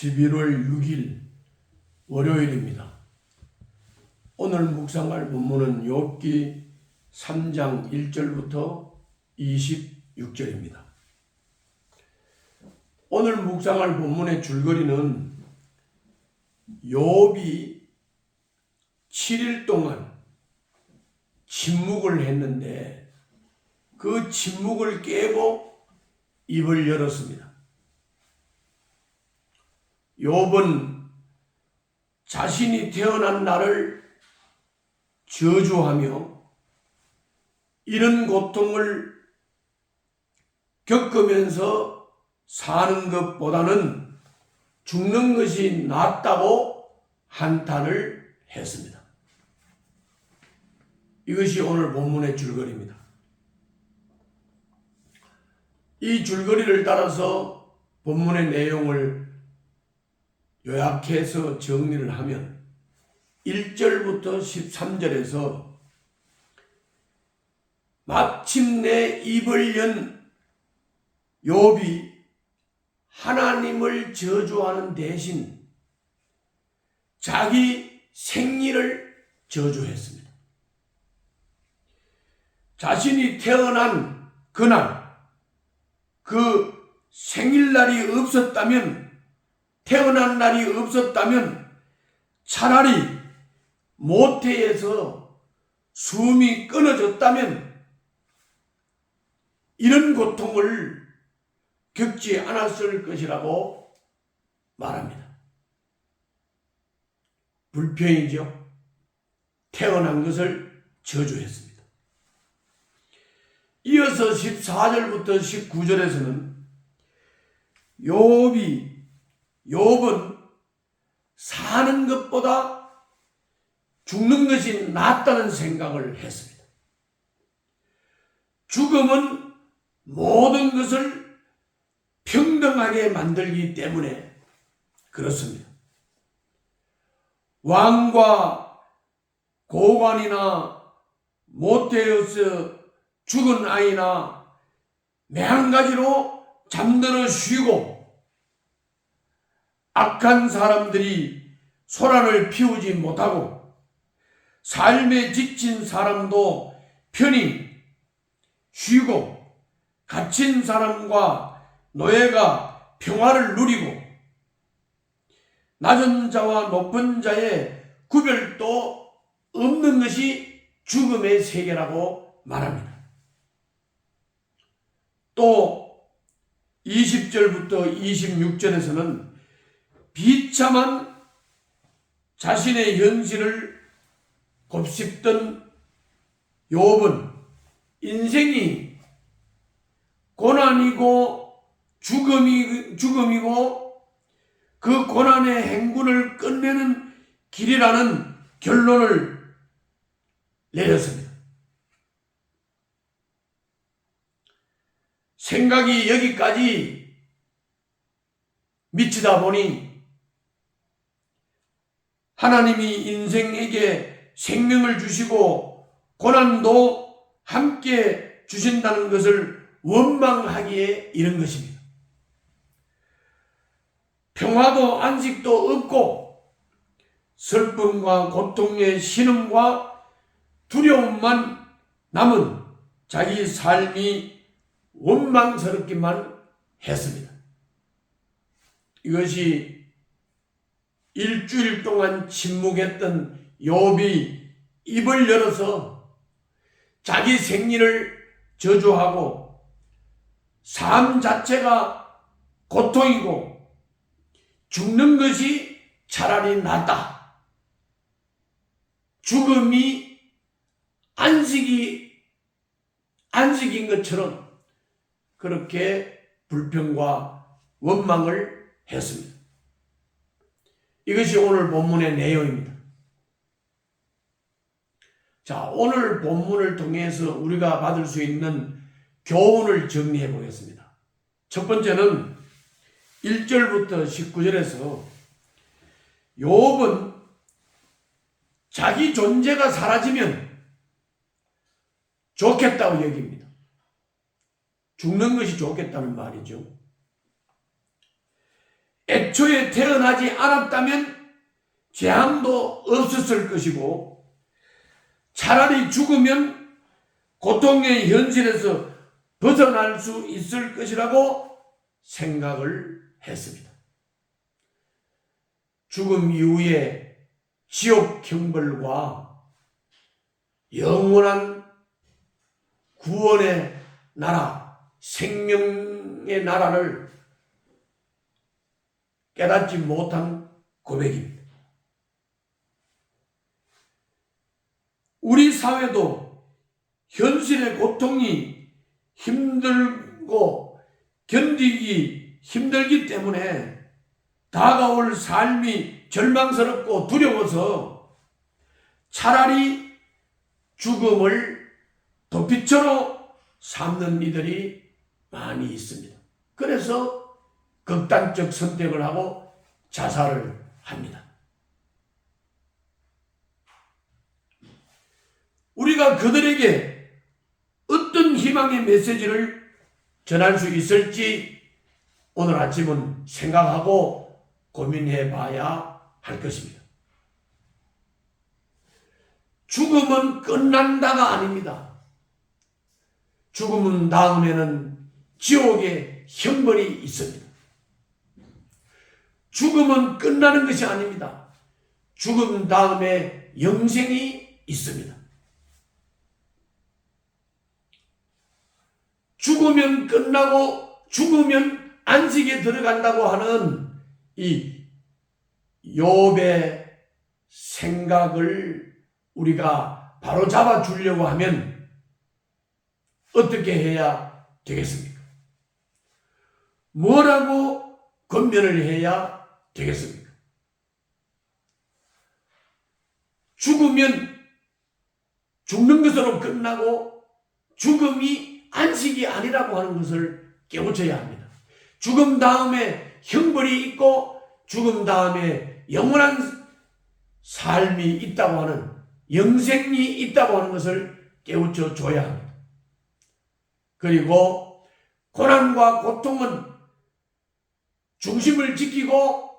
11월 6일 월요일입니다. 오늘 묵상할 본문은 욥기 3장 1절부터 26절입니다. 오늘 묵상할 본문의 줄거리는 욥이 7일 동안 침묵을 했는데 그 침묵을 깨고 입을 열었습니다. 욥은 자신이 태어난 날을 저주하며 이런 고통을 겪으면서 사는 것보다는 죽는 것이 낫다고 한탄을 했습니다. 이것이 오늘 본문의 줄거리입니다. 이 줄거리를 따라서 본문의 내용을 요약해서 정리를 하면 1절부터 13절에서 마침내 입을 연 욥이 하나님을 저주하는 대신 자기 생리를 저주했습니다. 자신이 태어난 그날, 그 생일날이 없었다면, 태어난 날이 없었다면 차라리 모태에서 숨이 끊어졌다면 이런 고통을 겪지 않았을 것이라고 말합니다. 불평이죠. 태어난 것을 저주했습니다. 이어서 14절부터 19절에서는 욥은 사는 것보다 죽는 것이 낫다는 생각을 했습니다. 죽음은 모든 것을 평등하게 만들기 때문에 그렇습니다. 왕과 고관이나 모태에서 죽은 아이나 매한가지로 잠들어 쉬고 악한 사람들이 소란을 피우지 못하고 삶에 지친 사람도 편히 쉬고 갇힌 사람과 노예가 평화를 누리고 낮은 자와 높은 자의 구별도 없는 것이 죽음의 세계라고 말합니다. 또 20절부터 26절에서는 비참한 자신의 현실을 곱씹던 욥은 인생이 고난이고 죽음이고 그 고난의 행군을 끝내는 길이라는 결론을 내렸습니다. 생각이 여기까지 미치다 보니 하나님이 인생에게 생명을 주시고 고난도 함께 주신다는 것을 원망하기에 이른 것입니다. 평화도 안식도 없고 슬픔과 고통의 신음과 두려움만 남은 자기 삶이 원망스럽기만 했습니다. 이것이 일주일 동안 침묵했던 욥이 입을 열어서 자기 생리를 저주하고 삶 자체가 고통이고 죽는 것이 차라리 낫다. 죽음이 안식인 것처럼 그렇게 불평과 원망을 했습니다. 이것이 오늘 본문의 내용입니다. 자, 오늘 본문을 통해서 우리가 받을 수 있는 교훈을 정리해 보겠습니다. 첫 번째는 1절부터 19절에서 욥은 자기 존재가 사라지면 좋겠다고 여깁니다. 죽는 것이 좋겠다는 말이죠. 애초에 태어나지 않았다면 재앙도 없었을 것이고 차라리 죽으면 고통의 현실에서 벗어날 수 있을 것이라고 생각을 했습니다. 죽음 이후에 지옥 형벌과 영원한 구원의 나라, 생명의 나라를 깨닫지 못한 고백입니다. 우리 사회도 현실의 고통이 힘들고 견디기 힘들기 때문에 다가올 삶이 절망스럽고 두려워서 차라리 죽음을 도피처로 삼는 이들이 많이 있습니다. 그래서 극단적 선택을 하고 자살을 합니다. 우리가 그들에게 어떤 희망의 메시지를 전할 수 있을지 오늘 아침은 생각하고 고민해 봐야 할 것입니다. 죽음은 끝난다가 아닙니다. 죽음은 다음에는 지옥의 형벌이 있습니다. 죽음은 끝나는 것이 아닙니다. 죽음 다음에 영생이 있습니다. 죽으면 끝나고 죽으면 안식에 들어간다고 하는 이 욥의 생각을 우리가 바로 잡아 주려고 하면 어떻게 해야 되겠습니까? 뭐라고 권면을 해야 되겠습니까? 죽으면 죽는 것으로 끝나고 죽음이 안식이 아니라고 하는 것을 깨우쳐야 합니다. 죽음 다음에 형벌이 있고 죽음 다음에 영원한 삶이 있다고 하는 영생이 있다고 하는 것을 깨우쳐 줘야 합니다. 그리고 고난과 고통은 중심을 지키고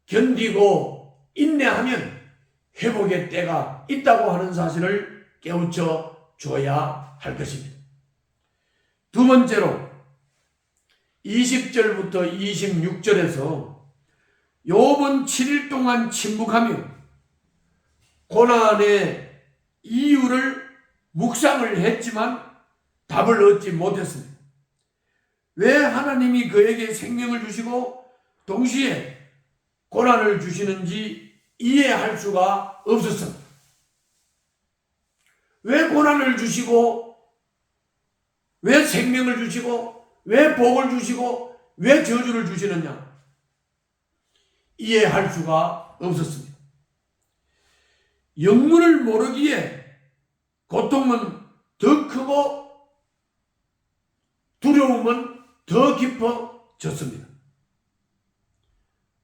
견디고 인내하면 회복의 때가 있다고 하는 사실을 깨우쳐 줘야 할 것입니다. 두 번째로 20절부터 26절에서 욥은 7일 동안 침묵하며 고난의 이유를 묵상을 했지만 답을 얻지 못했습니다. 왜 하나님이 그에게 생명을 주시고 동시에 고난을 주시는지 이해할 수가 없었습니다. 왜 고난을 주시고 왜 생명을 주시고 왜 복을 주시고 왜 저주를 주시느냐 이해할 수가 없었습니다. 영문을 모르기에 고통은 더 크고 두려움은 더 깊어졌습니다.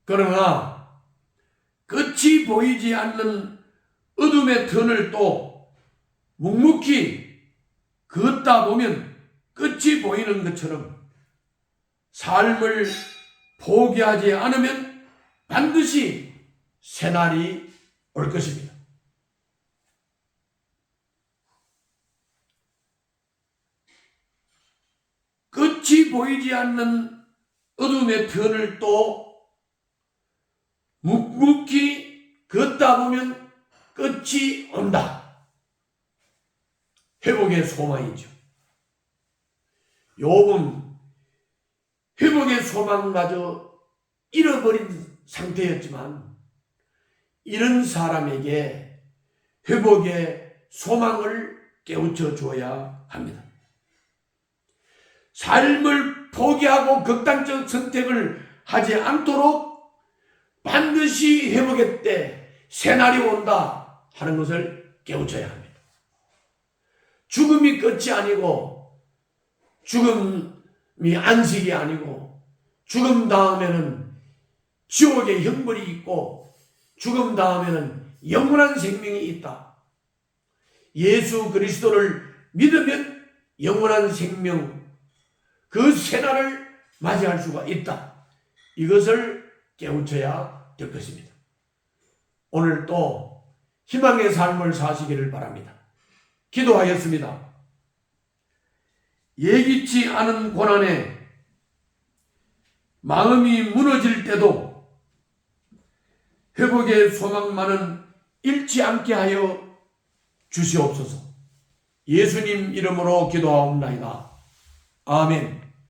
그러나 끝이 보이지 않는 어둠의 터널 또 묵묵히 걷다 보면 끝이 보이는 것처럼 삶을 포기하지 않으면 반드시 새날이 올 것입니다. 끝이 보이지 않는 어둠의 터널 또 묵묵히 걷다 보면 끝이 온다. 회복의 소망이죠. 욥은 회복의 소망마저 잃어버린 상태였지만 이런 사람에게 회복의 소망을 깨우쳐 줘야 합니다. 삶을 포기하고 극단적 선택을 하지 않도록 반드시 회복의 때 새날이 온다 하는 것을 깨우쳐야 합니다. 죽음이 끝이 아니고 죽음이 안식이 아니고 죽음 다음에는 지옥의 형벌이 있고 죽음 다음에는 영원한 생명이 있다. 예수 그리스도를 믿으면 영원한 생명 그 새날을 맞이할 수가 있다. 이것을 깨우쳐야 될 것입니다. 오늘 또 희망의 삶을 사시기를 바랍니다. 기도하겠습니다. 예기치 않은 고난에 마음이 무너질 때도 회복의 소망만은 잃지 않게 하여 주시옵소서. 예수님 이름으로 기도하옵나이다. 아멘.